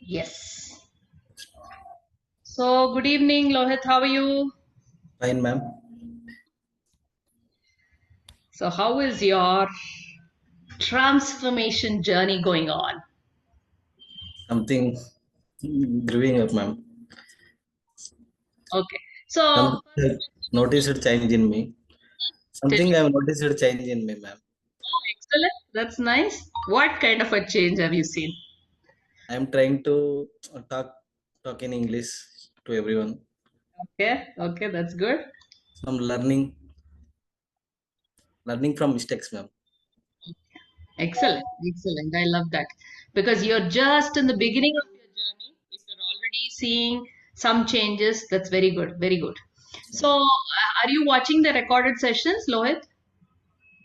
Yes. So, good evening, Lohit. How are you? Fine, ma'am. So, how is your transformation journey going on? Something growing up, ma'am. Okay. So, Something I've noticed change in me. tell Something me. I've noticed change in me, ma'am. Oh, excellent. That's nice. What kind of a change have you seen? I'm trying to talk in English to everyone. Okay. Okay. That's good. Some learning from mistakes, ma'am. Excellent. Excellent. I love that. Because you're just in the beginning of your journey. If you're already seeing some changes, that's very good. Very good. So, are you watching the recorded sessions, Lohit?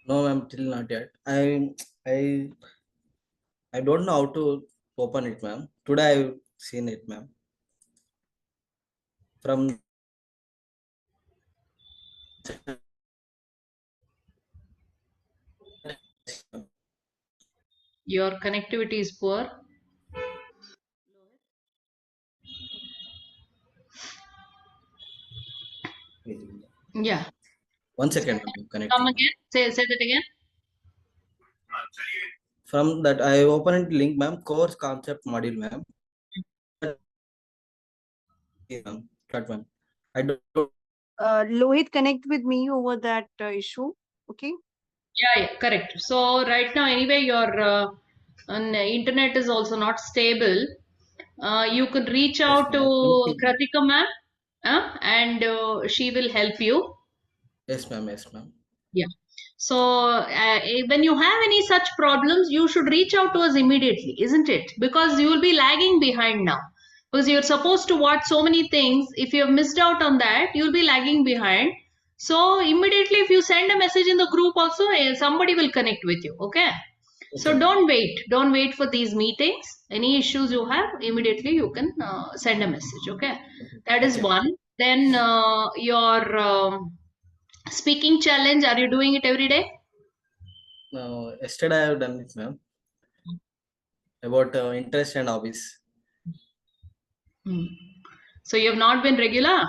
No, ma'am, till not yet. I I don't know how to open it, ma'am. Today I've seen it, ma'am. From Your connectivity is poor. Yeah. 1 second, ma'am, I'm Come connecting, ma'am. again. Say that again. From that I opened link, ma'am. Course concept module, ma'am. Ma'am. That one. I don't. Lohit, connect with me over that issue. Okay. Yeah, yeah, correct. So right now, anyway, your internet is also not stable. You could reach Yes, out ma'am. to I'm connecting. Kratika ma'am, and she will help you. Yes, ma'am. Yes, ma'am. Yeah. So when you have any such problems, you should reach out to us immediately, isn't it? Because you will be lagging behind now. Because you're supposed to watch so many things. If you have missed out on that, you'll be lagging behind. So immediately, if you send a message in the group, also somebody will connect with you. Okay. Okay, So ma'am. don't wait. Don't wait for these meetings. Any issues you have, immediately you can send a message. Okay. That is Okay, ma'am. one. Then your speaking challenge, are you doing it every day? Now, yesterday I have done it, ma'am, about interest and hobbies. Hmm. So you have not been regular?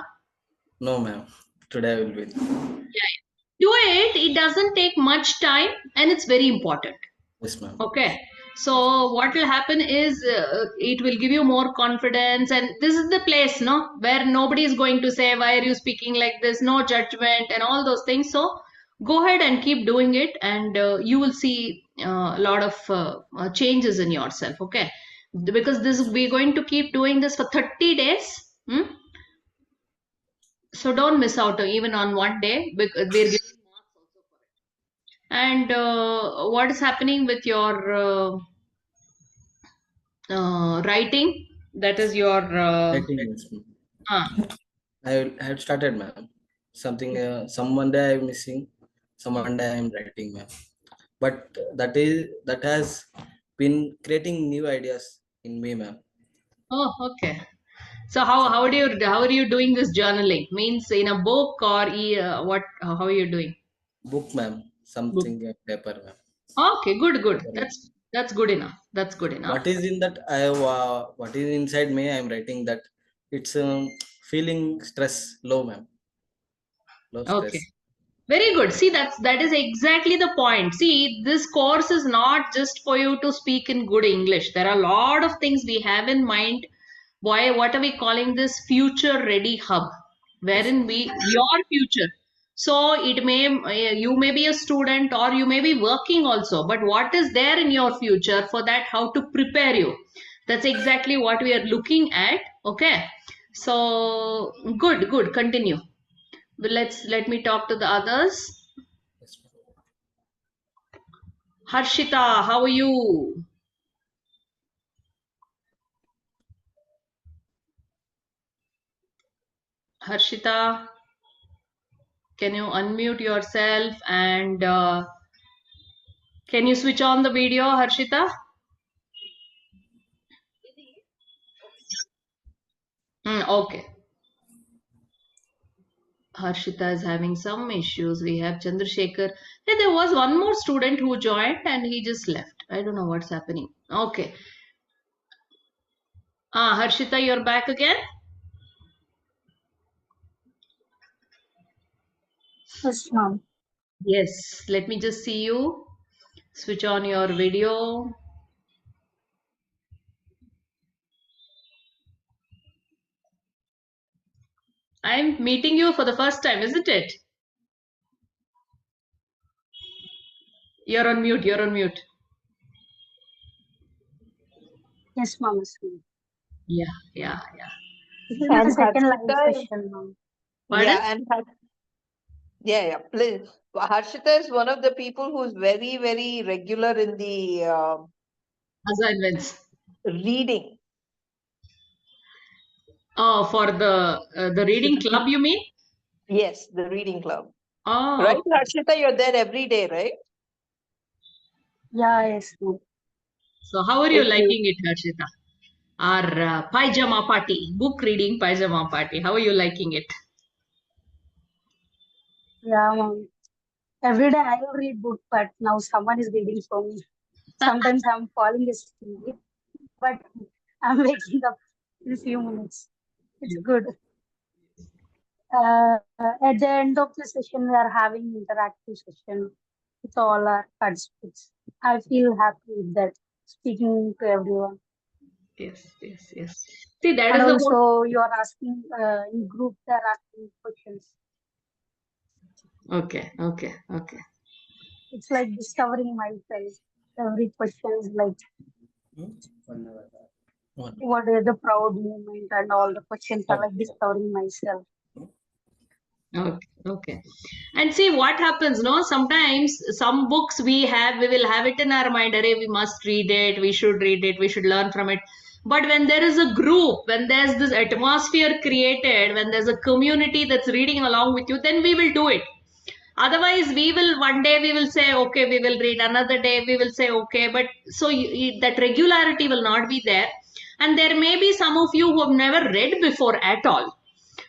No, ma'am. Today I will be. Yeah. Do it. It doesn't take much time and it's very important. Yes, ma'am. Okay. So what will happen is it will give you more confidence, and this is the place, no, where nobody is going to say why are you speaking like this, no judgment and all those things. So go ahead and keep doing it, and you will see a lot of changes in yourself. Okay, because this Yes, we're going to keep doing this for 30 days. Hmm? So don't miss out even on one day because we're giving marks also for it. And what is happening with your writing? That is your writing, yes, ma'am. uh, I have started, ma'am. Something, some one day I'm missing, some one day I'm writing, ma'am. But that has been creating new ideas in me, ma'am. oh, okay. So how are you doing this journaling? Means in a book or what? How are you doing? Book, ma'am. Book. Something paper, ma'am. Okay, good, good. Paper. That's good enough. That's good What enough. is in that? What is inside me? I'm writing that. It's feeling stress, low, ma'am. Low Okay. stress. Very good. See, that is exactly the point. See, this course is not just for you to speak in good English. There are a lot of things we have in mind. Why? What are we calling this future ready hub? Yes, Wherein ma'am. we your future. So it may you may be a student or you may be working also. But what is there in your future? For that, how to prepare you? That's exactly what we are looking at. Okay. So good, good. Continue. Well, let me talk to the others. Yes, ma'am. Harshita, how are you? Harshita, can you unmute yourself and can you switch on the video, Harshita? Okay. Harshita is having some issues. We have Chandrasekhar. Hey, there was one more student who joined and he just left. I don't know what's happening. Okay. Harshita, you're back again? Yes, ma'am. Yes, let me just see you. Switch on your video. I'm meeting you for the first time, isn't it? You're on mute, you're on mute. Yes, ma'am. Yes, ma'am. Yeah. This is my And second live Harshita is, session, ma'am. Pardon? yeah, and please. Harshita is one of the people who's very, very regular in the Assignments. reading. Oh, for the reading club, you mean? Yes, the reading club. Oh, Right, Harshita, you're there every day, right? Yeah, yes, ma'am. so how are you Okay. liking it, Harshita? Our pajama party, book reading pajama party. How are you liking it? Yeah, ma'am. Every day I will read book, but now someone is reading for me. Sometimes I'm falling asleep, but I'm waking up in a few minutes. It's good. At the end of the session, we are having interactive session with all our participants. I feel happy with that, speaking to everyone. Yes. See, that And is the most. also, you are asking in group, they are asking questions. Okay. It's like discovering myself. Every question is like, what is the proud moment, and all the questions are like discovering myself. Okay. And see what happens, no? Sometimes some books we will have it in our mind, array, we must read it, we should read it, we should learn from it. But when there is a group, when there's this atmosphere created, when there's a community that's reading along with you, then we will do it. Otherwise, one day we will say, okay, we will read, another day we will say, okay, but so that regularity will not be there. And there may be some of you who have never read before at all.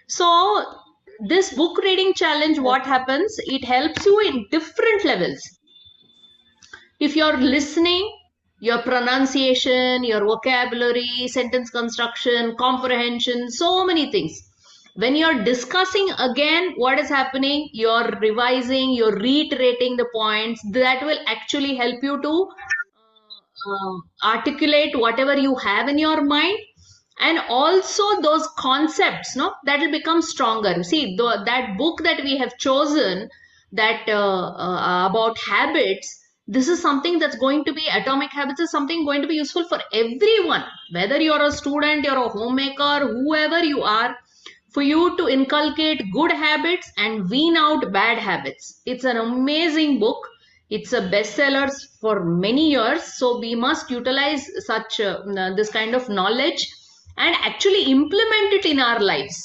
So this book reading challenge, what happens? It helps you in different levels. If you're listening, your pronunciation, your vocabulary, sentence construction, comprehension, so many things. When you're discussing again what is happening, you're revising, you're reiterating the points, that will actually help you to articulate whatever you have in your mind, and also those concepts, no, that will become stronger. See, that book that we have chosen, that about habits, this is something that's going to be, Atomic Habits is something going to be useful for everyone, whether you're a student, you're a homemaker, whoever you are, for you to inculcate good habits and wean out bad habits. It's an amazing book. It's a bestseller for many years, so we must utilize such this kind of knowledge and actually implement it in our lives.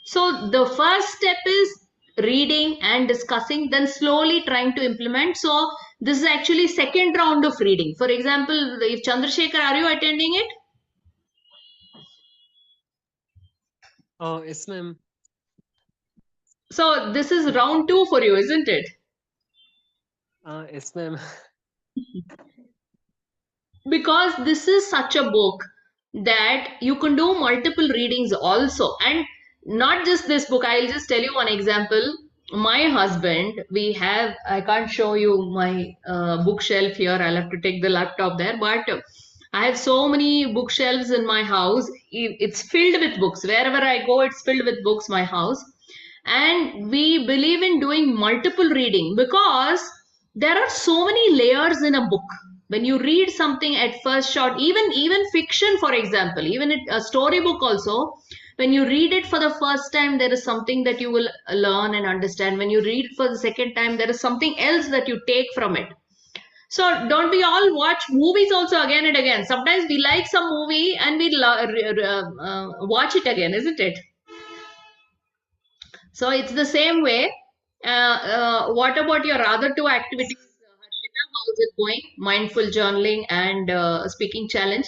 So the first step is reading and discussing, then slowly trying to implement. So this is actually second round of reading. For example, if Chandrasekhar, are you attending it? Oh, yes, ma'am. So this is round 2 for you, isn't it? Yes, ma'am. Because this is such a book that you can do multiple readings also, and not just this book. I'll just tell you one example. My husband, I can't show you my bookshelf here, I'll have to take the laptop there, but I have so many bookshelves in my house. It's filled with books. Wherever I go, it's filled with books, my house. And we believe in doing multiple reading because there are so many layers in a book. When you read something at first shot, even fiction, for example, even a storybook also, when you read it for the first time, there is something that you will learn and understand. When you read it for the second time, there is something else that you take from it. So don't we all watch movies also again and again? Sometimes we like some movie and we watch it again, isn't it? So it's the same way. What about your other two activities, Harshita? How's it going? Mindful journaling and speaking challenge.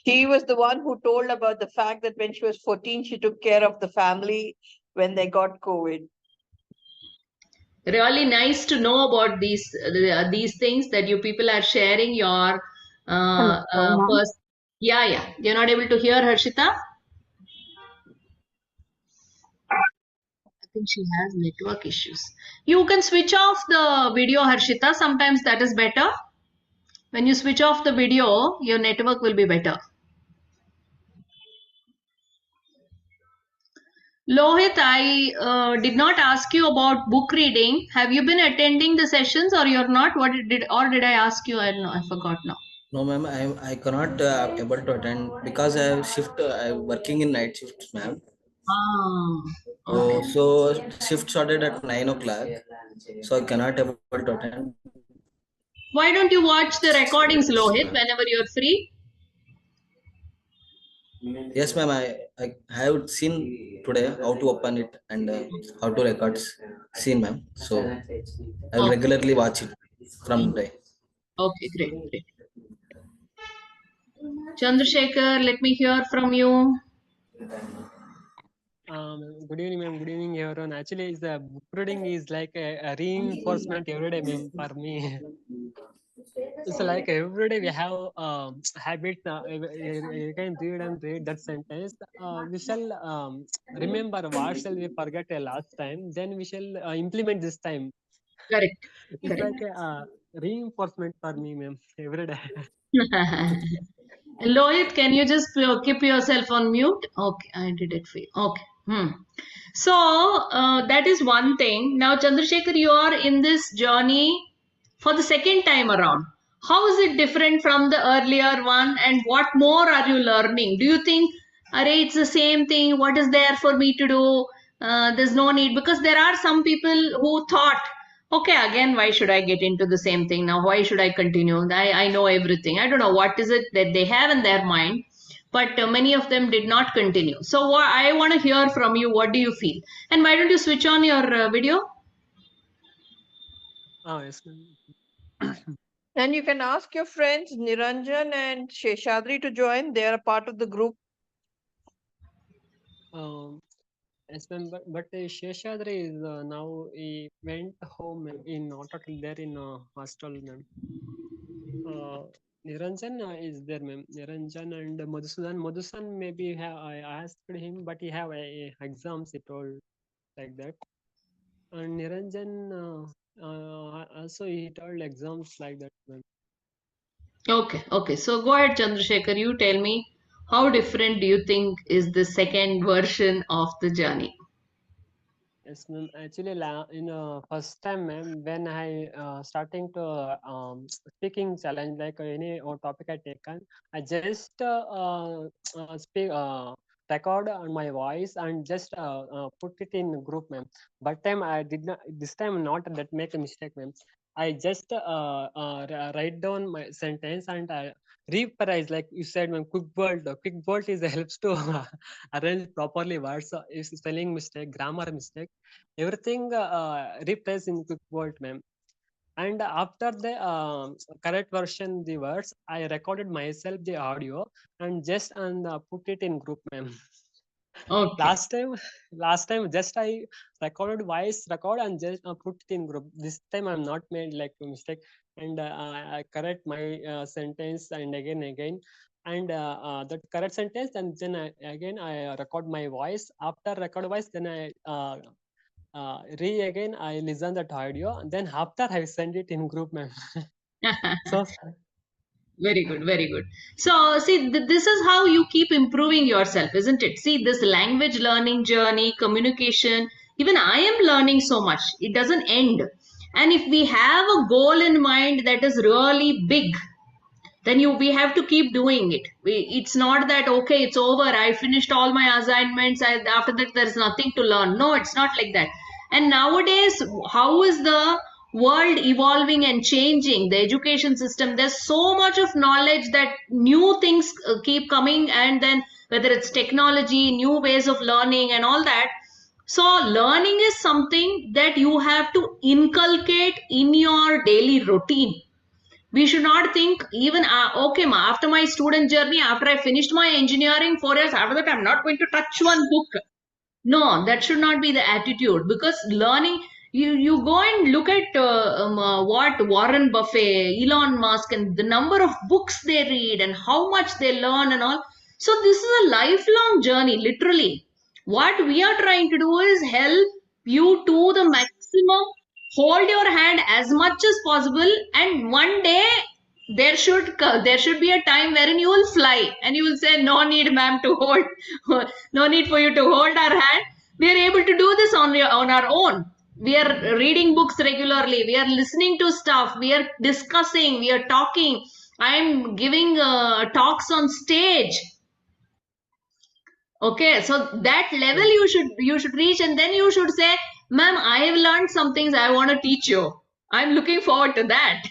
She was the one who told about the fact that when she was 14, she took care of the family when they got COVID. Really nice to know about these things that you people are sharing your Hello, ma'am. first. Yeah. You're not able to hear Harshita? I think she has network issues. You can switch off the video, Harshita. Sometimes that is better. When you switch off the video, your network will be better. Lohit, I did not ask you about book reading. Have you been attending the sessions or you're not? Did I ask you? I don't know. I forgot now. No, ma'am, I cannot able to attend because I have shift. I'm working in night shifts, ma'am. Ah, So, okay. so shift started at 9 o'clock. So I cannot able to attend. Why don't you watch the recordings, Yes, Lohit, ma'am. whenever you're free? Yes, ma'am. I have seen today how to open it and how to records. Seen, ma'am. So I will Okay, regularly watch it from today. okay, great. Chandrasekhar, let me hear from you. Good evening, ma'am. Good evening, everyone. Actually, the book reading is like a reinforcement every day, ma'am, for me. It's like every day we have habits. You can read and read that sentence. We shall remember what shall we forget last time. Then we shall implement this time. Correct. It's like a reinforcement for me, ma'am, every day. Lohit, can you just keep yourself on mute? Okay, I did it for you. Okay. So that is one thing. Now, Chandrasekhar, you are in this journey for the second time around. How is it different from the earlier one, and what more are you learning? Do you think, Array, it's the same thing? What is there for me to do? There's no need, because there are some people who thought, okay, again, why should I get into the same thing now? Why should I continue? I know everything. I don't know what is it that they have in their mind, but many of them did not continue. So I want to hear from you. What do you feel? And why don't you switch on your video? Yes, ma'am. And you can ask your friends Niranjan and Sheshadri to join. They are a part of the group. Yes, ma'am. But Sheshadri is now he went home, ma'am, in not at there in hostel, ma'am. Niranjan is there, ma'am. Niranjan and Madhusudan. Madhusudan maybe I asked him, but he have exams. He told like that. And Niranjan also he told exams like that, ma'am. Okay. So go ahead, Chandrasekhar. You tell me, how different do you think is the second version of the journey? Yes, ma'am. Actually, in first time, ma'am, when I starting to speaking challenge like any topic I taken, I just speak record on my voice and just put it in group, ma'am. But time I did not this time not that make a mistake, ma'am. I just write down my sentence and I reprise like you said, ma'am. Quick bolt. Quick bolt is helps to arrange properly words. If spelling mistake, grammar mistake, everything replace in quick bolt, ma'am. And after the correct version the words, I recorded myself the audio and just and put it in group, ma'am. Okay. last time just I recorded voice record and just put it in group. This time I'm not made like a mistake, and I correct my sentence and again and that correct sentence, and then I record my voice. After record voice, then I again I listen that audio, and then after I send it in group, ma'am. So Very good. So, see, this is how you keep improving yourself, isn't it? See, this language learning journey, communication, even I am learning so much. It doesn't end. And if we have a goal in mind that is really big, then we have to keep doing it. It's not that, okay, it's over. I finished all my assignments. After that, there's nothing to learn. No, it's not like that. And nowadays, how is the world evolving and changing? The education system, there's so much of knowledge that new things keep coming, and then whether it's technology, new ways of learning, and all that. So, learning is something that you have to inculcate in your daily routine. We should not think even okay after my student journey, after I finished my engineering 4 years, after that I'm not going to touch one book. No, that should not be the attitude, because learning, You go and look at what Warren Buffett, Elon Musk, and the number of books they read and how much they learn and all. So this is a lifelong journey, literally. What we are trying to do is help you to the maximum, hold your hand as much as possible, and one day there should be a time wherein you will fly and you will say, no need, ma'am, to hold, no need for you to hold our hand. We are able to do this on our own. We are reading books regularly. We are listening to stuff. We are discussing. We are talking. I am giving talks on stage. Okay, so that level you should reach, and then you should say, ma'am, I have learned some things I want to teach you. I'm looking forward to that.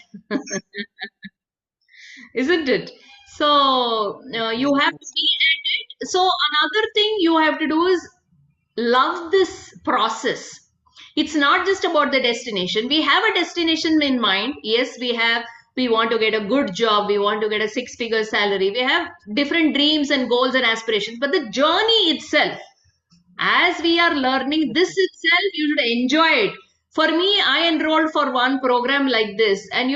Isn't it? So you have to be at it. So another thing you have to do is love this process. It's not just about the destination. We have a destination in mind. Yes, we want to get a good job. We want to get a 6-figure salary. We have different dreams and goals and aspirations. But the journey itself, as we are learning this itself, you should enjoy it. For me, I enrolled for one program like this. And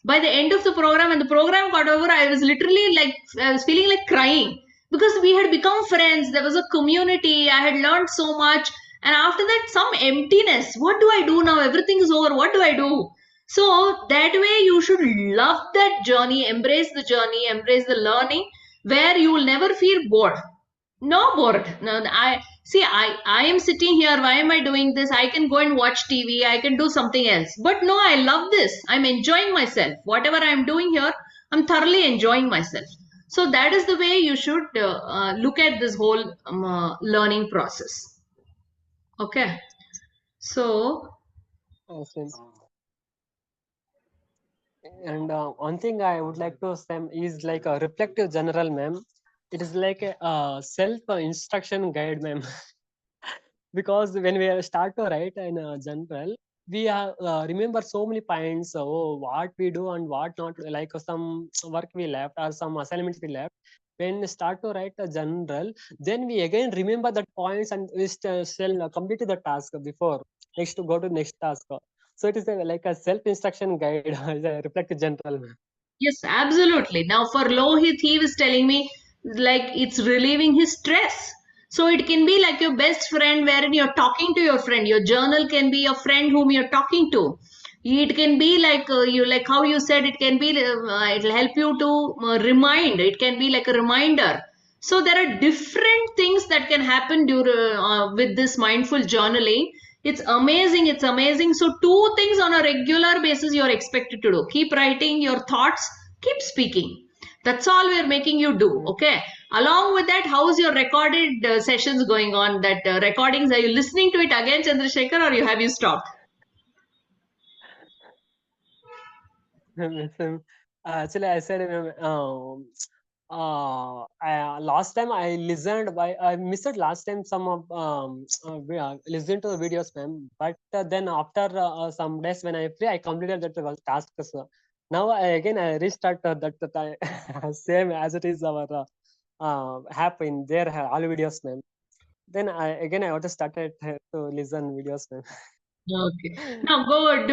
by the end of the program, when the program got over, I was literally I was feeling like crying. Because we had become friends. There was a community. I had learned so much. And after that, some emptiness. What do I do now? Everything is over. What do I do? So that way you should love that journey, embrace the journey, embrace the learning, where you will never feel bored. No bored. No, I am sitting here. Why am I doing this? I can go and watch TV. I can do something else. But no, I love this. I'm enjoying myself. Whatever I'm doing here, I'm thoroughly enjoying myself. So that is the way you should look at this whole learning process. Okay. So. Awesome. And one thing I would like to say is like a reflective journal, ma'am. It is like a self-instruction guide, ma'am. Because when we start to write in a journal, we remember so many points, what we do and what not, like some work we left or some assignments we left. When we start to write a journal, then we again remember that points and we shall complete the task before next to go to next task. So it is like a self-instruction guide, a reflective journal. Yes, absolutely. Now for Lohit, he was telling me like it's relieving his stress. So it can be like your best friend wherein you're talking to your friend. Your journal can be a friend whom you're talking to. It can be like like how you said, it can be, it'll help you to remind. It can be like a reminder. So there are different things that can happen with this mindful journaling. It's amazing. It's amazing. So 2 things on a regular basis you're expected to do. Keep writing your thoughts, keep speaking. That's all we're making you do. Okay. Along with that, how's your recorded sessions going on? That recordings, are you listening to it again, Chandrasekhar, or have you stopped? Actually, I said last time I listened. I missed last time some of listened to the videos, ma'am. But then after some days when I free, I completed that task. So now I restart that same as it is our app in there all videos, ma'am. Then I want to start to listen videos, ma'am. Okay. Now go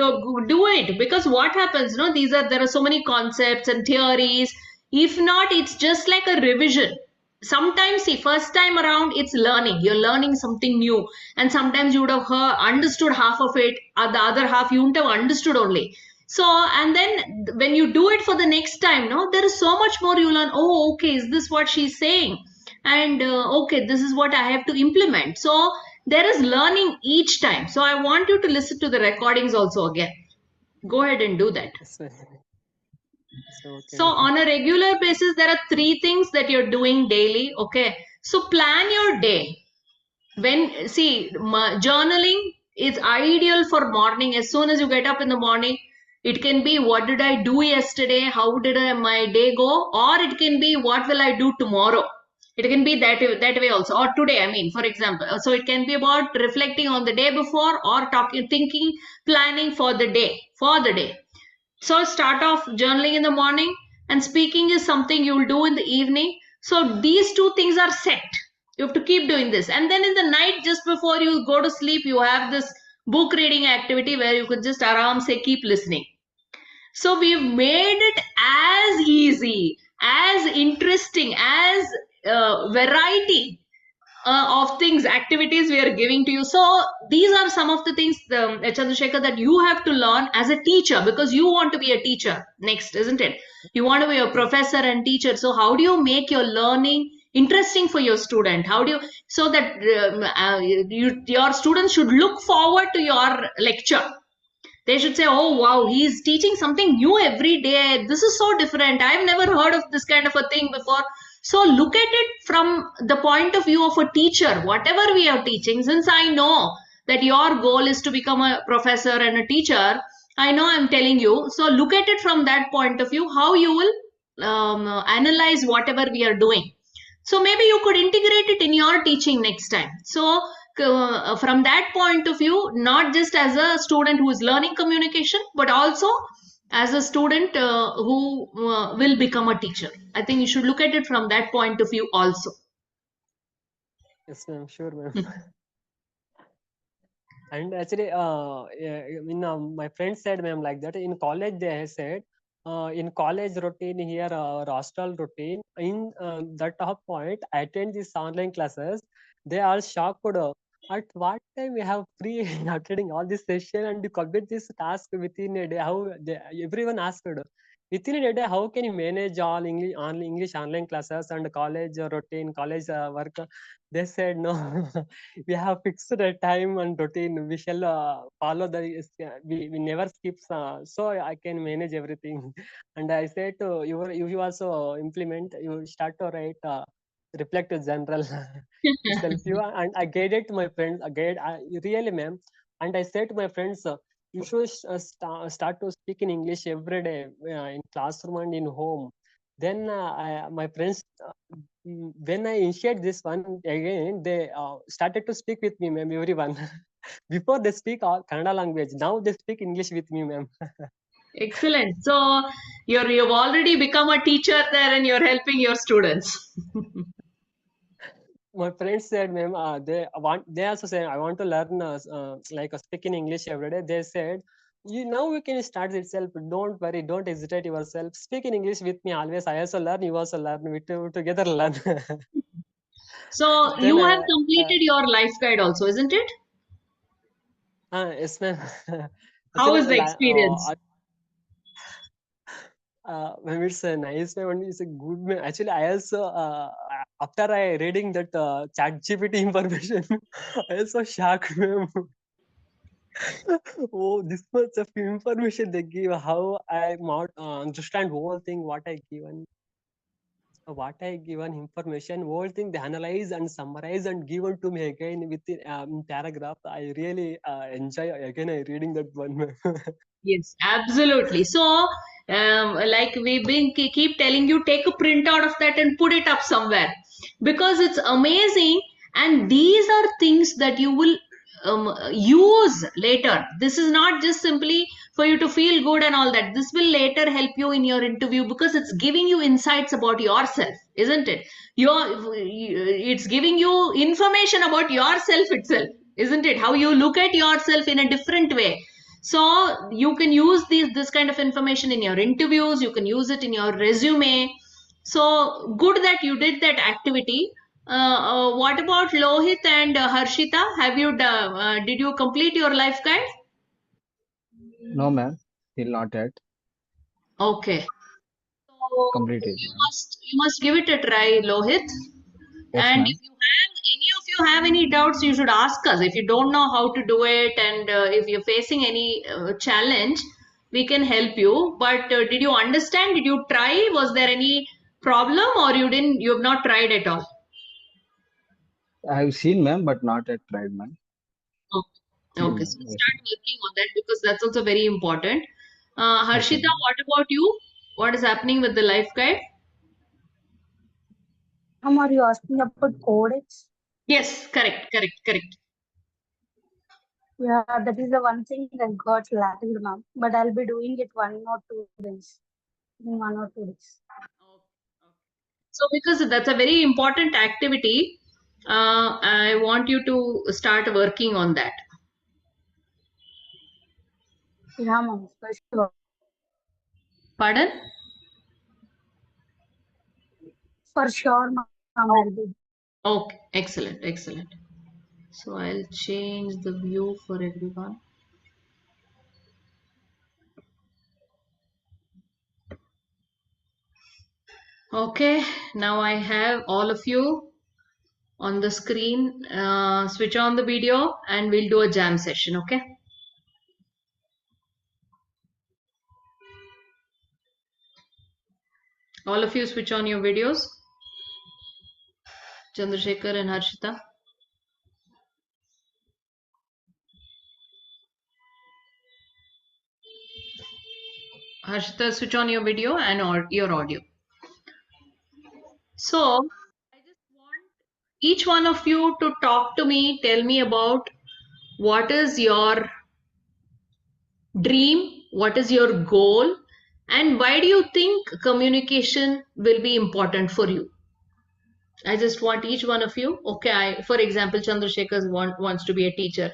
do it, because what happens, there are so many concepts and theories. If not, it's just like a revision. Sometimes, see, first time around, it's learning. You're learning something new. And sometimes you would have understood half of it, or the other half you wouldn't have understood only. So, and then when you do it for the next time, there is so much more you learn. Oh, okay, is this what she's saying? And okay, this is what I have to implement. So, there is learning each time. So I want you to listen to the recordings also again. Go ahead and do that. So on a regular basis, there are 3 things that you're doing daily. Okay. So plan your day. Journaling is ideal for morning. As soon as you get up in the morning, it can be, what did I do yesterday? How did my day go? Or it can be, what will I do tomorrow? It can be that way also, or today, for example. So it can be about reflecting on the day before, or thinking, planning for the day. So start off journaling in the morning, and speaking is something you will do in the evening. So these 2 things are set. You have to keep doing this. And then in the night, just before you go to sleep, you have this book reading activity where you could just aram se keep listening. So we've made it as easy, as interesting, as variety of things, activities we are giving to you. So these are some of the things, Chandrasekhar, that you have to learn as a teacher, because you want to be a teacher next, isn't it? You want to be a professor and teacher. So how do you make your learning interesting for your student? How do you, so that your students should look forward to your lecture? They should say, oh, wow, he's teaching something new every day. This is so different. I've never heard of this kind of a thing before. So look at it from the point of view of a teacher, whatever we are teaching. Since I know that your goal is to become a professor and a teacher, I know I'm telling you. So look at it from that point of view, how you will analyze whatever we are doing. So maybe you could integrate it in your teaching next time. So from that point of view, not just as a student who is learning communication, but also as a student who will become a teacher. I think you should look at it from that point of view also. Yes, ma'am. Sure, ma'am. And actually, my friend said, ma'am, like that in college they said, in college routine here, hostel routine, in that top point, I attend these online classes. They are shocked. At what time we have free attending all this session and you complete this task within a day? How everyone asked within a day, how can you manage all English online classes and college routine, college work? They said no. We have fixed a time and routine. We shall follow the. We never skip. So I can manage everything. And I said to you also implement. You start to write. Reflect to general self you, and I guided my friends. Really, ma'am. And I said to my friends, you should start to speak in English every day in classroom and in home. Then my friends, when I initiate this one again, they started to speak with me, ma'am. Everyone before they speak Kannada language, now they speak English with me, ma'am. Excellent. So you've already become a teacher there, and you're helping your students. My friends said, ma'am, they also said, I want to learn like speaking English every day. They said, you can start itself. Don't worry, don't hesitate yourself. Speak in English with me always. I also learn, you also learn. We together learn. So Then you have completed your life guide also, isn't it? yes, ma'am. How Actually, was the experience? Ma'am, it's a nice ma'am, and it's a good ma'am. Actually, I also after I reading that ChatGPT information, I also shocked, ma'am. Oh, this much of information they give. How I not understand whole thing what I given information, whole thing they analyze and summarize and given to me again within paragraph. I really enjoy again I reading that one, ma'am. Yes, absolutely. So, like we've been keep telling you, take a printout of that and put it up somewhere, because it's amazing. And these are things that you will use later. This is not just simply for you to feel good and all that. This will later help you in your interview, because it's giving you insights about yourself, isn't it? It's giving you information about yourself itself, isn't it? How you look at yourself in a different way. So you can use this kind of information in your interviews. You can use it in your resume. So good that you did that activity. What about Lohit and Harshita? Did you complete your life guide? No, ma'am, still not yet Okay. So completed. you must give it a try, Lohit. Yes, And ma'am. if any of you have any doubts, you should ask us. If you don't know how to do it, and if you're facing any challenge, we can help you. But did you understand? Did you try? Was there any problem, or you didn't? You have not tried at all? I have seen, ma'am, but not yet tried, ma'am. Okay, so Yes, start working on that, because that's also very important. okay, Harshita, ma'am. what about you? What is happening with the life guide? Are you asking about codex? Yes, correct. Yeah, that is the one thing I got lagged, ma'am. But I'll be doing it 1 or 2 days. In 1 or 2 days. So because that's a very important activity, I want you to start working on that. Yeah, ma'am, for sure. Pardon? For sure, ma'am, I'll do. Okay, excellent, excellent. So I'll change the view for everyone. Okay, now I have all of you on the screen. Switch on the video and we'll do a jam session, okay? All of you switch on your videos. Chandrasekhar and Harshita. Harshita, switch on your video and your audio. So, I just want each one of you to talk to me, tell me about what is your dream, what is your goal, and why do you think communication will be important for you? I just want each one of you. Okay, for example, Chandrasekhar wants to be a teacher,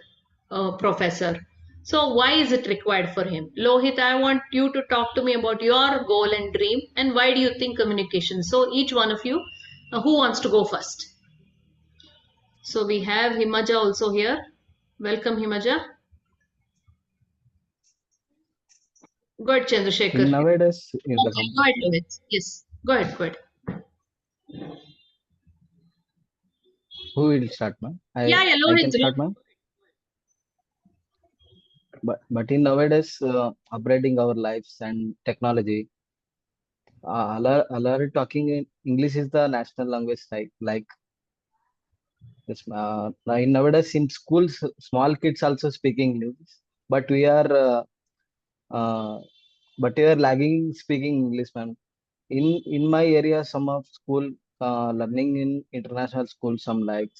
a professor. So why is it required for him? Lohit, I want you to talk to me about your goal and dream and why do you think communication? So each one of you, who wants to go first? So we have Himaja also here. Welcome, Himaja. Go ahead, Chandrasekhar. Nowadays, in the Okay, go ahead, Lohit. Yes, go ahead, go ahead. who will start, ma'am? Yeah, I Lohit. can start, ma'am. But in nowadays, upgrading our lives and technology, all are talking in English is the national language, like this. Now in nowadays in schools, small kids also speak English, but uh, we are lagging speaking English, ma'am. In my area, some of school learning in international school, some like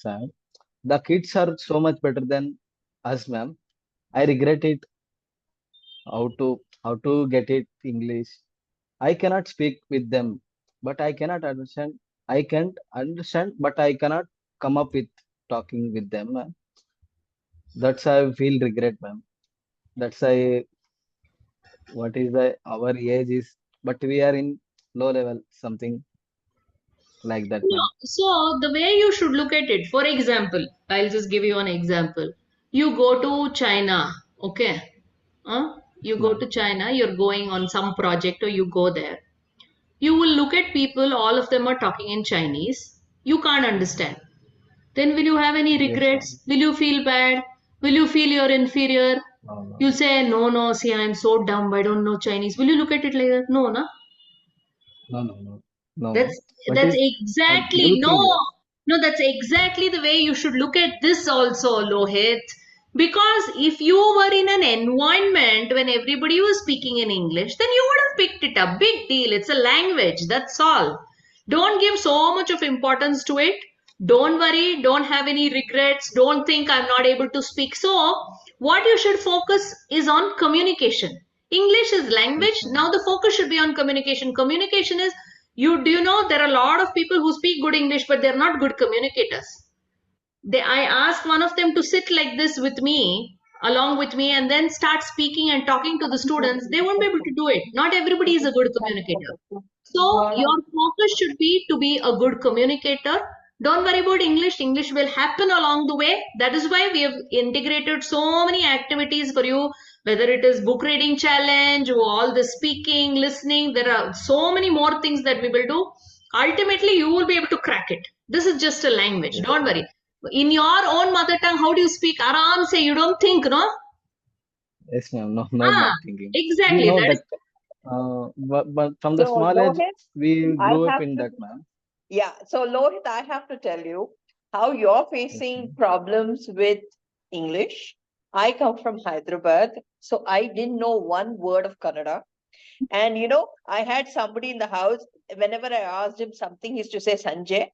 the kids are so much better than us, ma'am. I regret it. How to get it English. I cannot speak with them, but I cannot understand. I can't understand, but I cannot come up with talking with them, ma'am. That's I feel regret, ma'am. That's I what is the our age is, but we are in low level, something like that, No, ma'am. so the way you should look at it, for example, I'll just give you an example. You go to China, okay? You Yes, go ma'am. to China, you're going on some project or you go there. You will look at people, all of them are talking in Chinese. You can't understand. Then will you have any Yes, ma'am. regrets? Will you feel bad? Will you feel you're inferior? No, You'll say, no, no, see, I'm so dumb, I don't know Chinese. Will you look at it like that? No, na? no, no, no, no, ma'am. That's What that's is exactly no, everything? no, that's exactly the way you should look at this also, Lohit. Because if you were in an environment when everybody was speaking in English, then you would have picked it up. Big deal. It's a language. That's all. Don't give so much of importance to it. Don't worry. Don't have any regrets. Don't think I'm not able to speak. So, what you should focus is on communication. English is language. Yes, ma'am. Now the focus should be on communication. Communication is you know there are a lot of people who speak good English, but they're not good communicators. I asked one of them to sit like this with me, along with me, and then start speaking and talking to the students. They won't be able to do it. Not everybody is a good communicator. So your focus should be to be a good communicator. Don't worry about English. English will happen along the way. That is why we have integrated so many activities for you, whether it is book reading challenge or all the speaking, listening. There are so many more things that we will do. Ultimately, you will be able to crack it. This is just a language. Yes, Don't ma'am. worry. In your own mother tongue, how do you speak? Aram say you don't think, no? Yes, ma'am. No, not thinking. We Exactly. know That is that, but from the So, small age, Lohit, we I grew up have in to, that, ma'am. yeah. So, Lohit, I have to tell you how you're Yes, facing ma'am. problems with English. I come from Hyderabad, so I didn't know one word of Kannada. And I had somebody in the house, whenever I asked him something, he used to say Sanjay.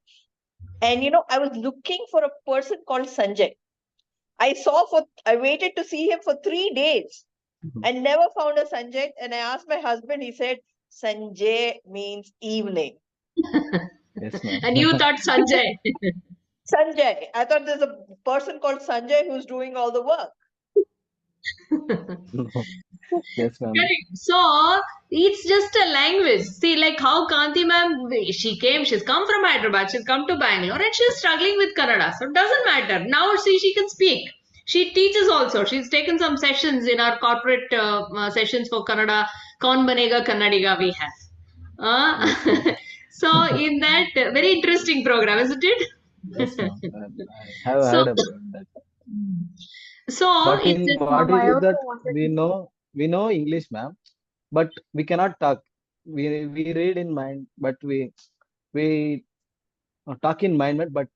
And I was looking for a person called Sanjay. I waited to see him for 3 days and never found a Sanjay. And I asked my husband, he said, Sanjay means evening. Yes, ma'am. and you thought Sanjay. Sanjay. I thought there's a person called Sanjay who's doing all the work. No. Yes, ma'am. Correct. So it's just a language. See, like how Kanti ma'am, she's come from Hyderabad, she's come to Bangalore, and she's struggling with Kannada. So it doesn't matter. Now she can speak. She teaches also. She's taken some sessions in our corporate sessions for Kannada. Kaun Banega Kannadiga we have. Yes, ma'am. So in that very interesting program, isn't it? Yes, ma'am. I have So heard about that. so But it's in just what Ma'am, I is also that wanted we know English, ma'am, but we cannot talk. We read in mind, but we talk in mind, but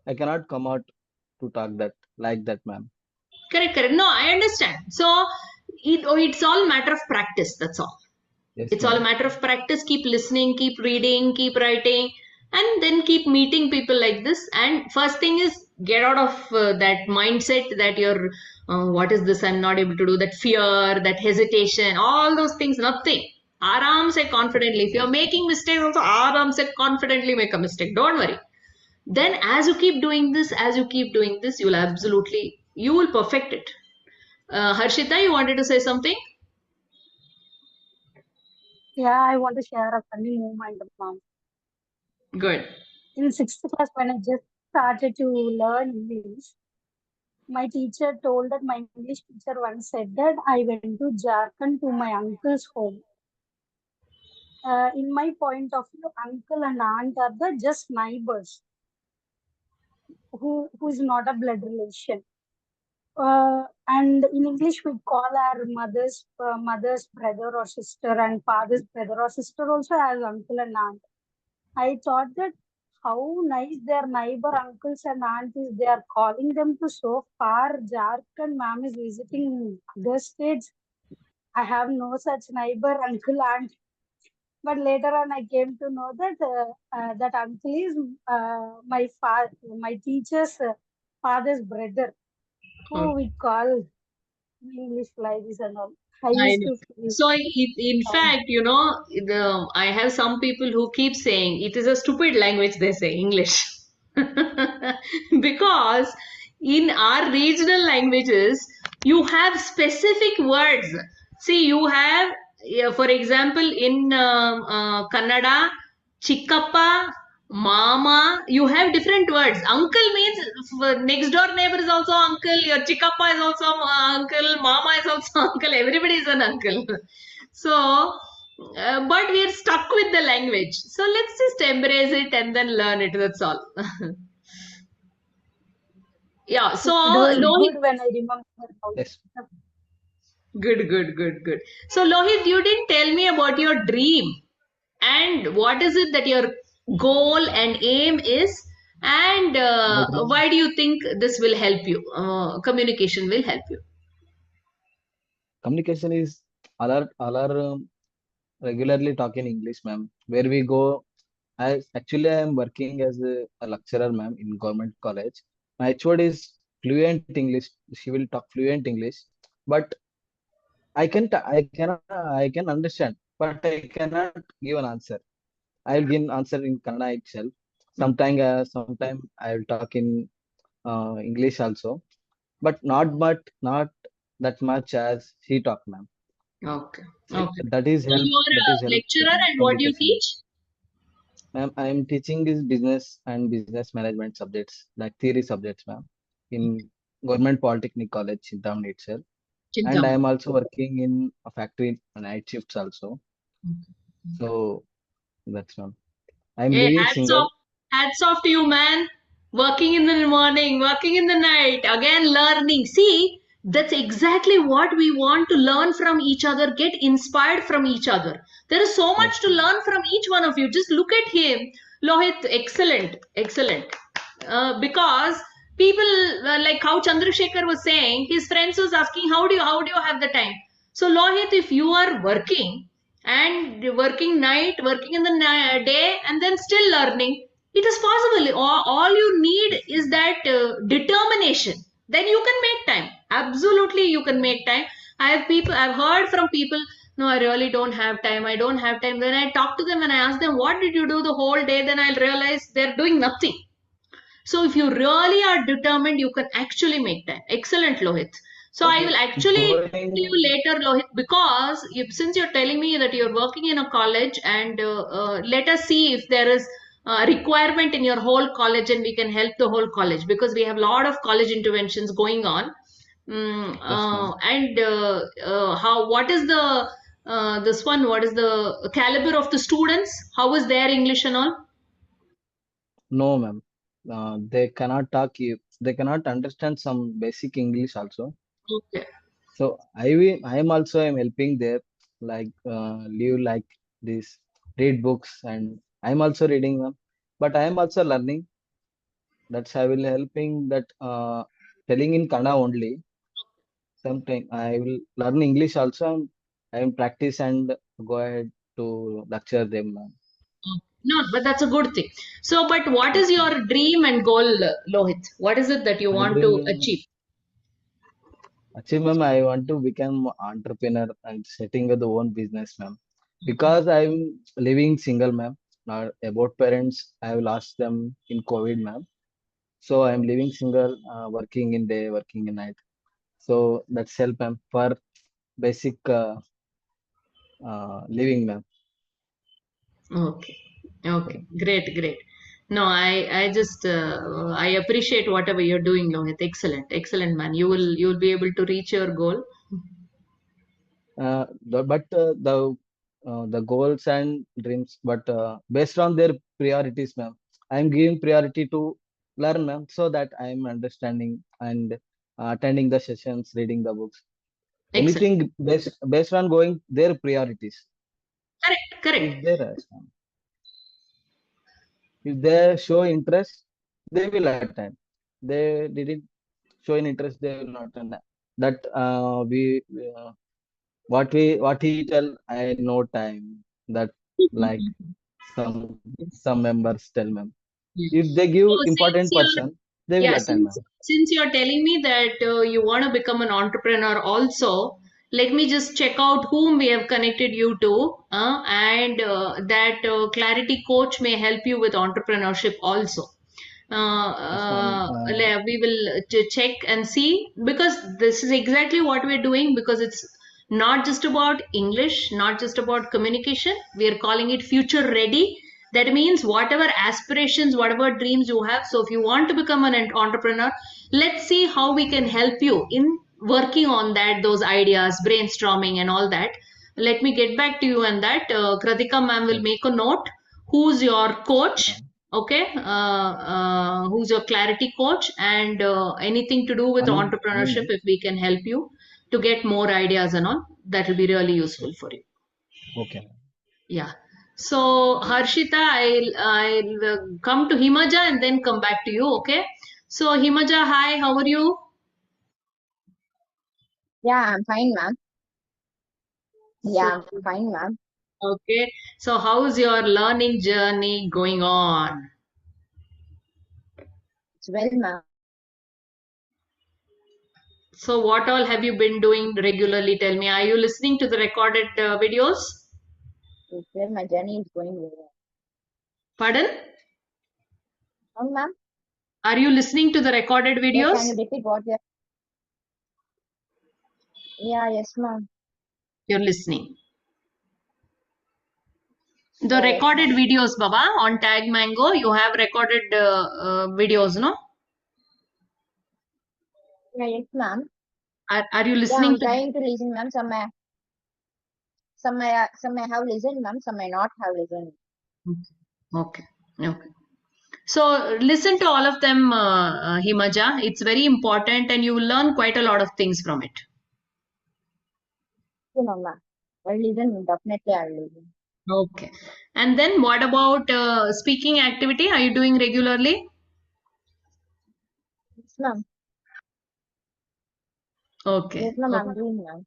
I cannot come out to talk that like that, ma'am. correct, correct. No, I understand. So it's all matter of practice. That's all. Yes, It's all a ma'am. matter of practice. Keep listening, keep reading, keep writing, and then keep meeting people like this. And first thing is get out of that mindset that you're, what is this? I'm not able to do. That fear, that hesitation, all those things. Nothing. Aram se confidently. If you're making mistakes, also aram se confidently make a mistake. Don't worry. Then as you keep doing this, you will perfect it. Harshita, you wanted to say something? Yeah, I want to share a funny moment, ma'am. Good. In sixth class, when I just started to learn English, my teacher told that my English teacher once said that I went to Jharkhand to my uncle's home. In my point of view, uncle and aunt are the just neighbors who is not a blood relation. And in English, we call our mother's brother or sister and father's brother or sister also as uncle and aunt. I thought that how nice their neighbor uncles and aunties, they are calling them to so far. Jharkhand ma'am is visiting other states. I have no such neighbor, uncle, aunt. But later on, I came to know that that uncle is my teacher's father's brother, who we call in English like this and all. I I used know. to feel So, in proud. fact, I have some people who keep saying it is a stupid language, they say English. Because in our regional languages, you have specific words. See, you have, yeah, for example, in Kannada, Chikkappa, Mama, you have different words. Uncle means next door neighbor is also uncle, your Chikkappa is also uncle, Mama is also uncle, everybody is an uncle. So, but we are stuck with the language. So let's just embrace it and then learn it. That's all. Yeah. So, It was Lohit, good when I remember now. Yes. good, good, good, good. So, Lohit, you didn't tell me about your dream and what is it that your goal and aim is, and My dream. why do you think this will help you? Communication will help you. Communication is all are regularly talking English, ma'am. Where we go, I am working as a lecturer, ma'am, in government college. My HOD is fluent English. She will talk fluent English, but I can understand, but I cannot give an answer. I will give an answer in Kannada itself. Sometime I will talk in English also, but not that much as she talk, ma'am. Okay. Okay. So That you're is a help lecturer, and what do you communication. teach? Ma'am, I am teaching is business and business management subjects, like theory subjects, ma'am, in Government Polytechnic College, Chintamani itself. And I Chintamani. am also working in a factory night shifts also. So that's ma'am. I am Hey, living single. hats off to you, man. Working in the morning, working in the night, again learning. See, that's exactly what we want to learn from each other, get inspired from each other. There is so much Yes, to learn from each one of you. Just look at him. Lohit, excellent, excellent. Because people, like how Chandrasekhar was saying, his friends was asking, how do you have the time? So Lohit, if you are working and working night, working in the day, and then still learning, it is possible. All you need is that determination. Then you can make time. Absolutely, you can make time. I've heard from people, no, I really don't have time. I don't have time. Then I talk to them and I ask them, what did you do the whole day? Then I'll realize they're doing nothing. So if you really are determined, you can actually make time. Excellent, Lohit. So I will actually tell Going, you later, Lohit, because since you're telling me that you're working in a college, and let us see if there is a requirement in your whole college and we can help the whole college, because we have a lot of college interventions going on. yes, ma'am. And what is the this one? What is the caliber of the students? How is their English and all? No, ma'am. They cannot talk. They cannot understand some basic English also. Okay. So I am also am helping there, like live like this, read books, and I'm also reading them. But I am also learning. That's I will helping that telling in Kannada only. Sometime I will learn English also. I will practice and go ahead to lecture them, ma'am. No, but that's a good thing. So, but what is your dream and goal, Lohit? What is it that you My want to dream, achieve? actually, ma'am, I want to become entrepreneur and setting up the own business, ma'am. Because I'm living single, ma'am. Not about parents, I have lost them in COVID, ma'am. So I'm living single, working in day, working in night. So that's help, ma'am, for basic living, ma'am. Okay. Okay. Great. Great. No, I just, I appreciate whatever you're doing, Lohit. Excellent. Excellent, man. You will be able to reach your goal. But the goals and dreams, but based on their priorities, ma'am. I'm giving priority to learn, ma'am, so that I'm understanding and attending the sessions, reading the books. Excellent. Anything based on going their priorities. Correct. Correct. If they ma'am. If they show interest, they will attend. They didn't show an interest, they will not attend. That we what he tell, I no time. That like some members tell, ma'am. Hmm. If they give So since important you're, person, they will yeah, attend, ma'am. since you're telling me that you want to become an entrepreneur also, let me just check out whom we have connected you to, and that Clarity Coach may help you with entrepreneurship also. Yes, ma'am. We will check and see, because this is exactly what we're doing, because it's not just about English, not just about communication. We are calling it future ready. That means whatever aspirations, whatever dreams you have. So if you want to become an entrepreneur, let's see how we can help you in working on that, those ideas, brainstorming and all that. Let me get back to you on that. Kritika ma'am will make a note. Who's your coach? Okay, who's your Clarity Coach, and anything to do with entrepreneurship, if we can help you to get more ideas and all, that will be really useful for you. Okay. Yeah. So Harshita, I'll come to Himaja and then come back to you. Okay. So Himaja, hi, how are you? Yeah, I'm fine, ma'am. Yeah, I'm fine, ma'am. Okay. So how's your learning journey going on? It's well, ma'am. So what all have you been doing regularly? Tell me, are you listening to the recorded videos? It's well, my journey is going well. Pardon? Oh, ma'am. Are you listening to the recorded Yeah, videos? can you repeat what you Yeah, yes, ma'am. You're listening. The Yeah, yes, recorded ma'am. videos, Baba, on Tag Mango, you have recorded videos, no? Yeah, yes, ma'am. Are you Yeah, listening I'm to? trying to listen, ma'am. Some may have listened, ma'am. Some may not have listened. Okay. Okay. So listen to all of them, Himaja. It's very important, and you will learn quite a lot of things from it. You know, ma'am. I'll listen, definitely I'll listen. Okay. And then what about speaking activity? Are you doing regularly? Yes, ma'am. Okay. Yes, ma'am, Okay. I'm doing, ma'am.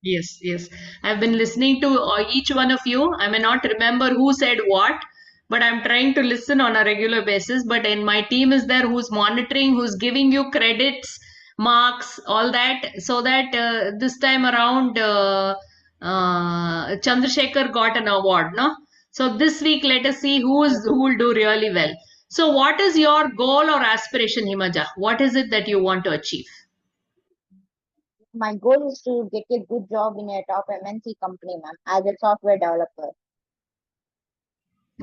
Yes, yes. I've been listening to each one of you. I may not remember who said what, but I'm trying to listen on a regular basis. But in my team is there who's monitoring, who's giving you credits, marks, all that, so that this time around Chandrasekhar got an award, no? So this week, let us see who will do really well. So what is your goal or aspiration, Himaja? What is it that you want to achieve? my goal is to get a good job in a top MNC company, ma'am, as a software developer.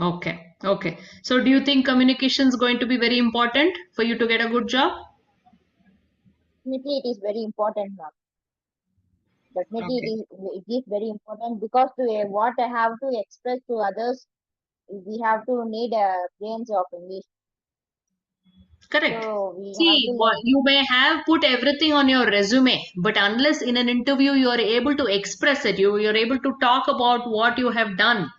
Okay, okay. So do you think communication is going to be very important for you to get a good job? Definitely, it is very important, ma'am. Definitely, Okay. it is very important because what I have to express to others, we have to need a brains of English. Correct. So we have See, to learn. you may have put everything on your resume, but unless in an interview you are able to express it, you're able to talk about what you have done,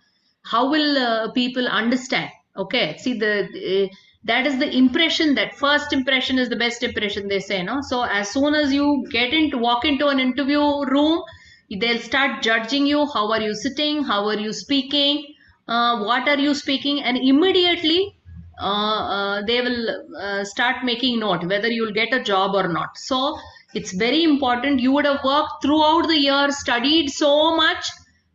how will people understand? Okay. See, that is the impression. That first impression is the best impression, they say, no? So as soon as you walk into an interview room, they'll start judging you. How are you sitting? How are you speaking? What are you speaking? And immediately they will start making note whether you'll get a job or not. So it's very important. You would have worked throughout the year, studied so much,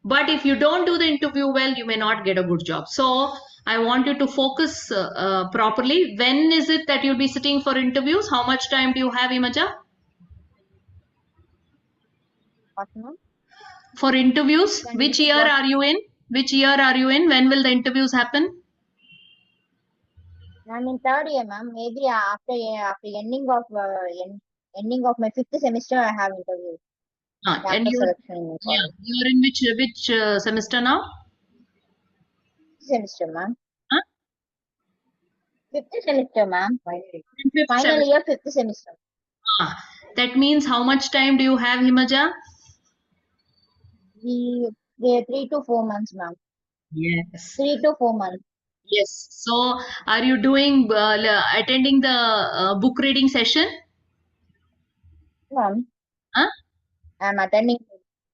but if you don't do the interview well, you may not get a good job. So I want you to focus properly. When is it that you'll be sitting for interviews? How much time do you have, Imaja, What, ma'am? for interviews? Can Which you year what? are you in? Which year are you in? When will the interviews happen? I'm in third year, ma'am. Maybe after ending of my fifth semester, I have interview And after selection in college. you're in which semester now? Semester, ma'am. Huh? Fifth semester, ma'am. In fifth Final semester. year, fifth semester. That means how much time do you have, Himaja? The 3 to 4 months, ma'am. Yes. 3 to 4 months, Yes. So, are you doing attending the book reading session? ma'am. Huh? I'm attending.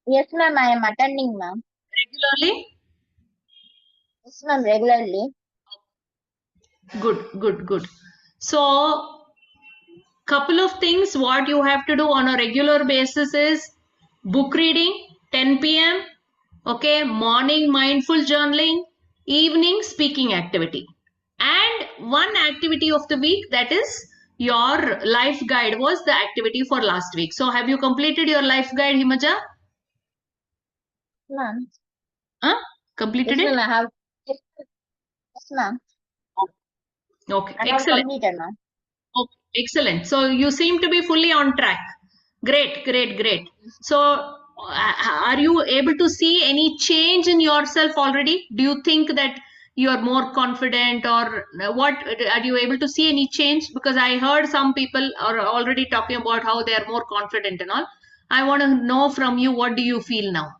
Yes, ma'am. I am attending, ma'am. Regularly? Yes, ma'am. Regularly. Good, good, good. So, couple of things what you have to do on a regular basis is book reading, 10 p.m. Okay, morning mindful journaling, evening speaking activity, and one activity of the week, that is your life guide was the activity for last week. So have you completed your life guide, Himaja? Ma'am. Huh? Yes, Completed ma'am. it? I have. Yes, ma'am. Okay, I have excellent. completed, ma'am. Okay, excellent. So you seem to be fully on track. Great, great, great. So are you able to see any change in yourself already? Do you think that you are more confident, or what? Are you able to see any change? Because I heard some people are already talking about how they are more confident and all. I want to know from you, what do you feel now?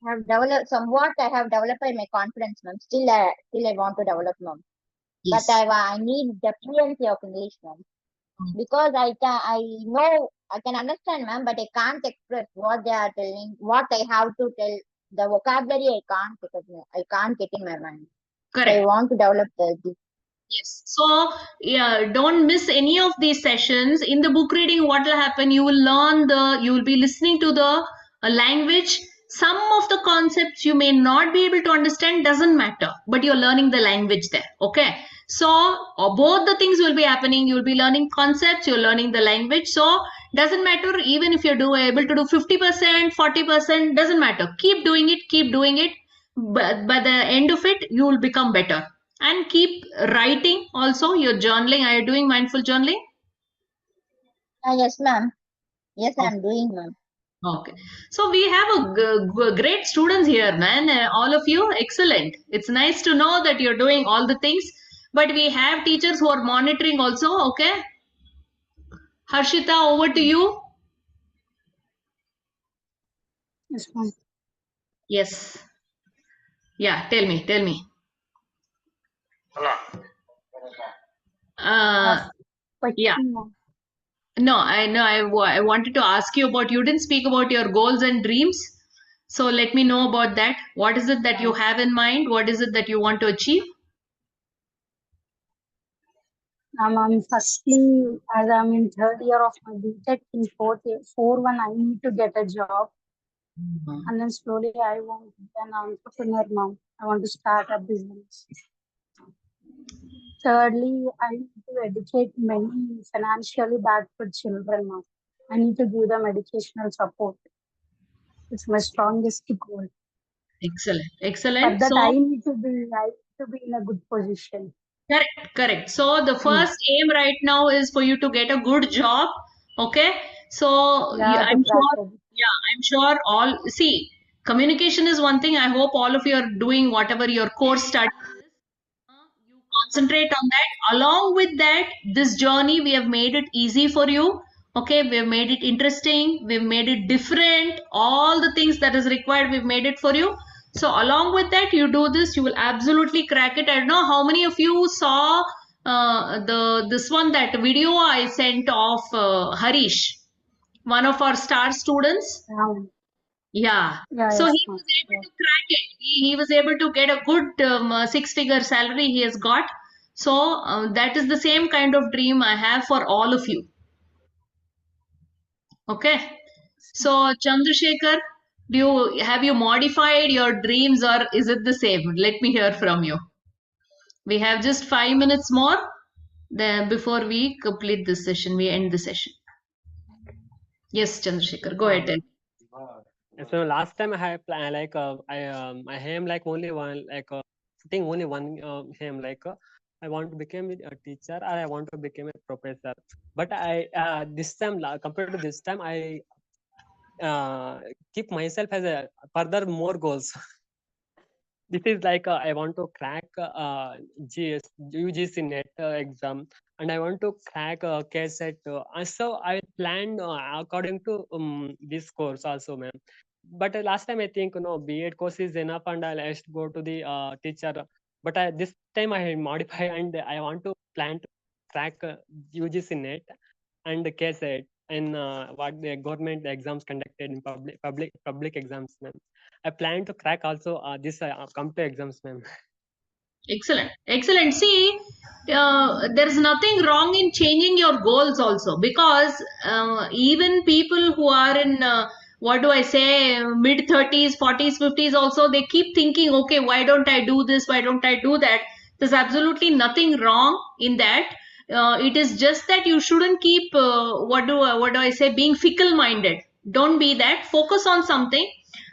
I have developed somewhat. I have developed my confidence, ma'am. Still, I want to develop, ma'am. Yes. But I need the fluency of English, ma'am. Because I know, I can understand, ma'am, but I can't express what they are telling, what I have to tell. The vocabulary I can't get in my mind. So Correct. I want to develop this. Yes. So, yeah, don't miss any of these sessions. In the book reading, what will happen? You will be listening to the language. Some of the concepts you may not be able to understand, doesn't matter, but you're learning the language there. Okay. So, both the things will be happening. You'll be learning concepts, you're learning the language. So, doesn't matter, even if you're able to do 50%, 40%, doesn't matter. Keep doing it, keep doing it. But by the end of it, you will become better. And keep writing also, your journaling. Are you doing mindful journaling? Yes, ma'am. Yes, I'm doing, ma'am. Okay. So we have a great students here, man. All of you, excellent. It's nice to know that you're doing all the things. But we have teachers who are monitoring also, okay? Harshita, over to you. Yes, ma'am. Yes. Yeah, tell me, tell me. Yeah. Question, ma'am. No, I know. I wanted to ask you about, you didn't speak about your goals and dreams. So let me know about that. What is it that you have in mind? What is it that you want to achieve? Ma'am, firstly, as I'm in third year of my BTech, in fourth year, 4-1, I need to get a job. And then slowly I want to be an entrepreneur, ma'am. I want to start a business. Thirdly, I need to educate many financially backward children, ma'am. I need to give them educational support. It's my strongest goal. Excellent, For excellent. that, So I need to be in a good position. correct. So the first aim right now is for you to get a good job. Okay. So Yeah, to crack it. I'm sure all see, communication is one thing. I hope all of you are doing whatever your course study is. You concentrate on that. Along with that, this journey, we have made it easy for you. Okay, we have made it interesting. We've made it different. All the things that is required, we've made it for you. So along with that, you do this, you will absolutely crack it. I don't know how many of you saw this one, that video I sent of Harish, one of our star students. Yeah. Yeah, So yes, he ma'am. was able to crack it. He was able to get a good six-figure salary he has got. So that is the same kind of dream I have for all of you. Okay. So Chandrasekhar, have you modified your dreams or is it the same? Let me hear from you. We have just 5 minutes more before we complete this session. We end the session. Yes, Chandrasekhar, go ahead. So last time I had plan like I aim like only one putting only one aim like I want to become a teacher or I want to become a professor. But I this time compared to this time I keep myself as a further more goals. This is like I want to crack UGC net exam, and I want to crack KSET. So I planned according to this course also, ma'am. But last time I think B.Ed course is enough, and I'll just go to the teacher. But this time I modify and I want to plan to crack UGC net and KSET and what the government exams conducted in public exams, ma'am. I plan to crack also this come to exams, ma'am. Excellent. Excellent. See, there is nothing wrong in changing your goals also, because even people who are in, what do I say, mid 30s, 40s, 50s also, they keep thinking, okay, why don't I do this? Why don't I do that? There's absolutely nothing wrong in that. It is just that you shouldn't keep, what do I say, being fickle minded. Don't be that. Focus on something.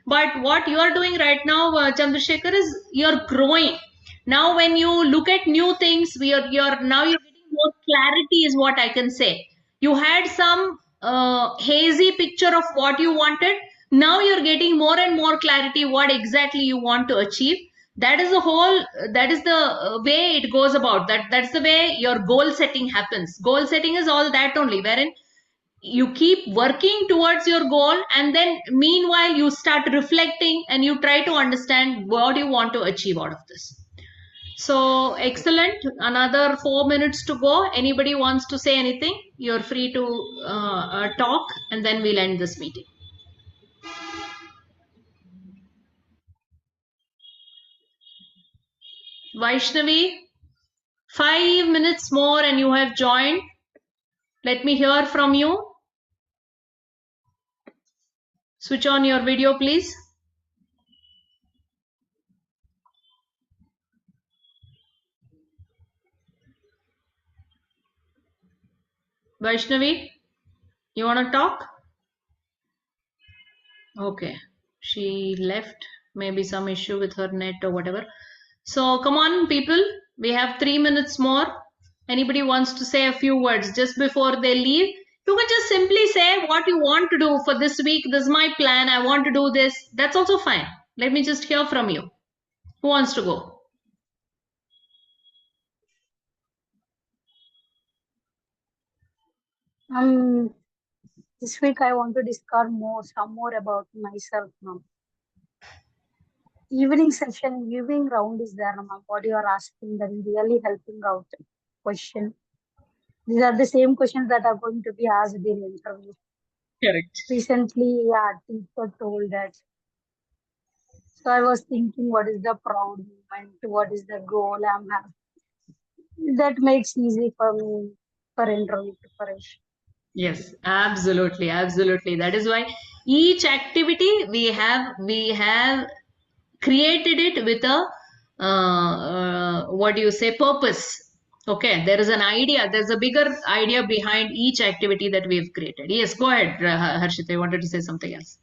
But what you are doing right now, Chandrasekhar, is you're growing. Now when you look at new things, you're getting more clarity, is what I can say. You had some hazy picture of what you wanted. Now you're getting more and more clarity what exactly you want to achieve. That is the way it goes about. That's the way your goal setting happens. Goal setting is all that only, wherein you keep working towards your goal, and then meanwhile you start reflecting and you try to understand what you want to achieve out of this. So excellent. Another 4 minutes to go. Anybody wants to say anything? You're free to talk, and then we'll end this meeting. Vaishnavi, 5 minutes more and you have joined. Let me hear from you. Switch on your video, please. Vaishnavi, you want to talk? Okay, she left. Maybe some issue with her net or whatever. So come on, people. We have 3 minutes more. Anybody wants to say a few words just before they leave? You can just simply say what you want to do for this week. This is my plan. I want to do this. That's also fine. Let me just hear from you. Who wants to go? This week I want to discuss some more about myself now. Evening session, evening round is there, ma'am. What you are asking, that is really helping out. Question. These are the same questions that are going to be asked in interview. Correct. Recently, teacher told that. So I was thinking, what is the proud moment? What is the goal I'm having? That makes easy for me for interview preparation. Yes, absolutely, absolutely. That is why each activity we have created it with a what do you say, purpose. Okay, there is an idea. There's a bigger idea behind each activity that we've created. Yes, go ahead, Harshita. You wanted to say something else.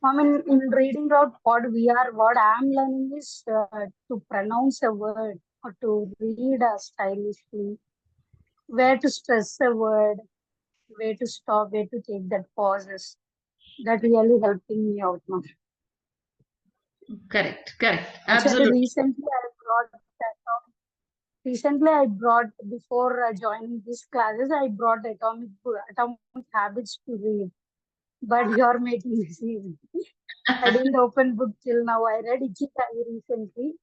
I mean, in reading out what I'm learning is to pronounce a word or to read stylishly, where to stress a word, where to stop, where to take that pauses. That really helping me out now. Correct. Actually, Absolutely. recently I brought before joining these classes, I brought Atomic Habits to read. But you're making this easy. I didn't open book till now. I read Ikigai recently.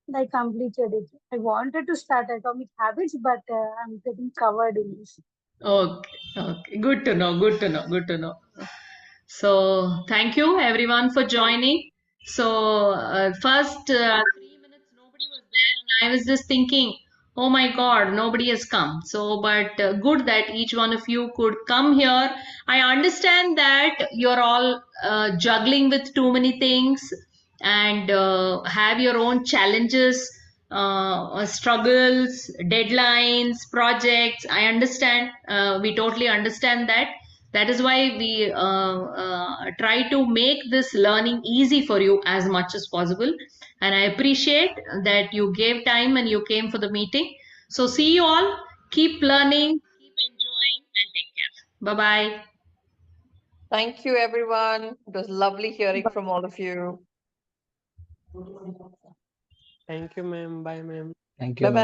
And I completed it. I wanted to start Atomic Habits, but I'm getting covered in this. Okay. Good to know. So thank you everyone for joining. So first 3 minutes nobody was there, and I was just thinking, oh my God, nobody has come. So, but good that each one of you could come here. I understand that you're all juggling with too many things and have your own challenges, struggles, deadlines, projects. I understand. We totally understand that. That is why we try to make this learning easy for you as much as possible. And I appreciate that you gave time and you came for the meeting. So see you all. Keep learning, keep enjoying, and take care. Bye-bye. Thank you, everyone. It was lovely hearing from all of you. Thank you, ma'am. Bye, ma'am. Thank you, Bye-bye. ma'am.